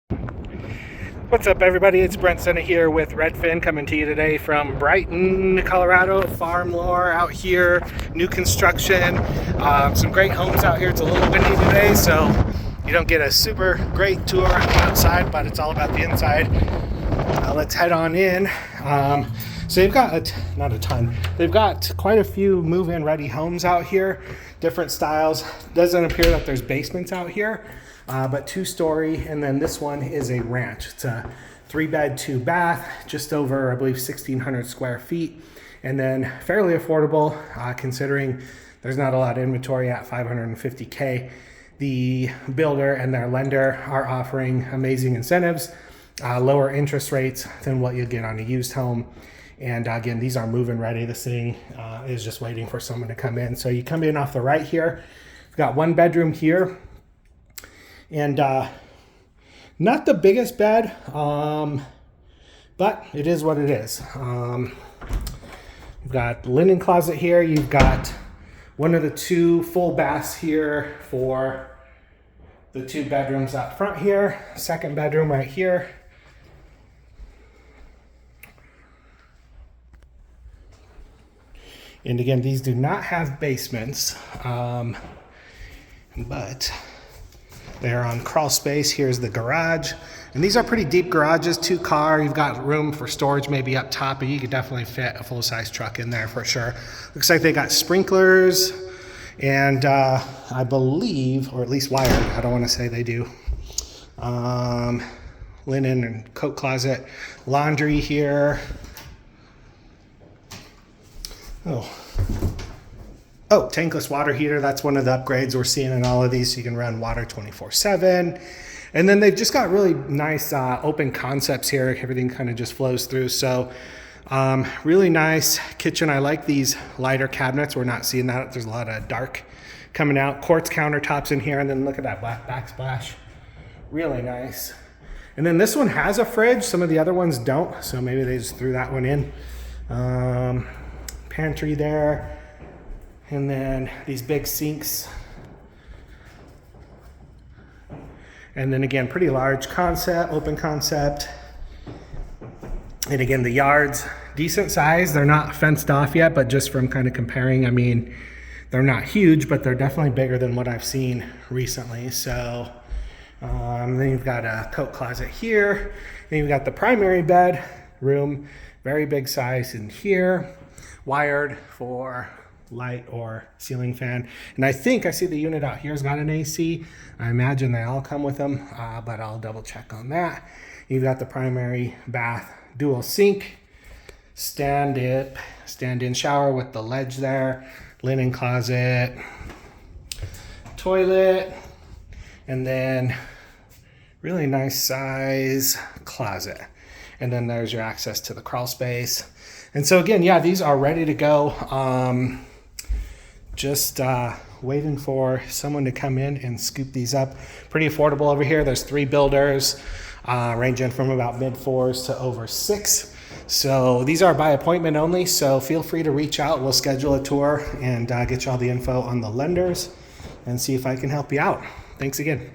What's up, everybody? It's Brent Senna here with Redfin, coming to you today from Brighton, Colorado. Farmlore out here, new construction, some great homes out here. It's a little windy today, so you don't get a super great tour on the outside, but it's all about the inside. Let's head on in. So they've got not a ton. They've got quite a few move-in ready homes out here, different styles. Doesn't appear that there's basements out here. But 2-story, and then this one is a ranch. It's a 3-bed, 2-bath, just over, I believe, 1,600 square feet, and then fairly affordable, considering there's not a lot of inventory at $550K. The builder and their lender are offering amazing incentives, lower interest rates than what you get on a used home. And again, these are move-in ready. This thing is just waiting for someone to come in. So you come in off the right here. We've got 1 bedroom here. And not the biggest bed, but it is what it is. You've got linen closet here. You've got one of the 2 full baths here for the 2 bedrooms up front here. 2nd bedroom right here. And again, these do not have basements, but they're on crawl space. Here's the garage. And these are pretty deep garages, 2-car. You've got room for storage maybe up top, but you could definitely fit a full-size truck in there for sure. Looks like they got sprinklers and I believe, or at least wired, I don't want to say they do. Linen and coat closet. Laundry here. Oh, tankless water heater. That's one of the upgrades we're seeing in all of these. So you can run water 24/7. And then they've just got really nice open concepts here. Everything kind of just flows through. So really nice kitchen. I like these lighter cabinets. We're not seeing that. There's a lot of dark coming out. Quartz countertops in here. And then look at that black backsplash. Really nice. And then this one has a fridge. Some of the other ones don't. So maybe they just threw that one in. Pantry there. And then these big sinks. And then again, pretty large concept, open concept. And again, the yards, decent size. They're not fenced off yet, but just from kind of comparing, I mean, they're not huge, but they're definitely bigger than what I've seen recently. So then you've got a coat closet here. Then you've got the primary bed room, very big size in here, wired for light or ceiling fan. And I think I see the unit out here's got an AC. I imagine they all come with them, but I'll double check on that. You've got the primary bath, dual sink, stand-in shower with the ledge there, linen closet, toilet, and then really nice size closet. And then there's your access to the crawl space. And so again, yeah, these are ready to go. Just waiting for someone to come in and scoop these up. Pretty affordable over here. There's 3 builders, ranging from about mid-4s to over 6. So these are by appointment only, so feel free to reach out. We'll schedule a tour and get you all the info on the lenders and see if I can help you out. Thanks again.